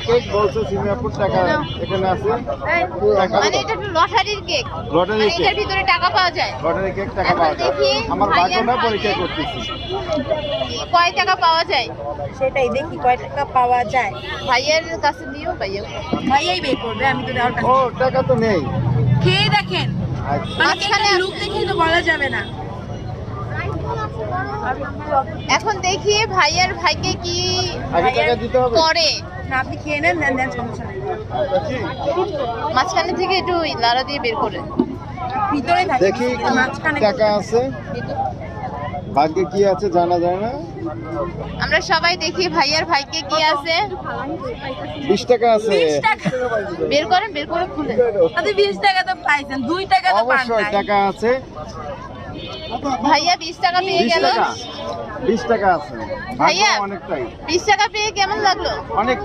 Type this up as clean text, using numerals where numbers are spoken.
Cake বলছো Singapore টাকা এখানে আছে মানে এটা একটু লটারির কেক, লটারি কেক, এটার ভিতরে টাকা পাওয়া যায়। লটারি কেক টাকা পাওয়া যায়। দেখি আমার ভাগ্যটা পরীক্ষা করতেছি। কয় টাকা পাওয়া যায়, সেটাই দেখি কয় টাকা পাওয়া যায়। ভাইয়ের কাছে দিও, ভাইয়াই বের করবে, আমি তো দেওয়ার কাছে। ও টাকা তো নেই। খেয়ে দেখেন, আচ্ছা, মানে কেকের লুক দেখেই তো বলা যাবে না। এখন দেখি ভাইয়ের ভাইকে কি আগে টাকা দিতে হবে। করে। না আপনি খেয়ে নেন, নেন নেন, সমস্যা নেই। মাঝখানে থেকে একটু লাড়া দিয়ে বের করে। ভিতরে থাকে, দেখি কি মাঝখানে টাকা আছে, ভাগ্যে কি আছে জানা যায় না। আমরা সবাই দেখি ভাইয়ের ভাইকে কি আছে। 20 টাকা আছে। 20 টাকা। বের করেন, বের করে খুলে। আপনি 20 টাকা তো পাইছেন, 2 টাকা তো পান অবশ্যই নাই। টাকা আছে। ভাইয়া 20 টাকা পেয়ে 20 গেল। টাকা 20 টাকা আছে। ভাগ্য ভাইয়া অনেকটাই 20 টাকা পেয়ে কেমন লাগলো? অনেক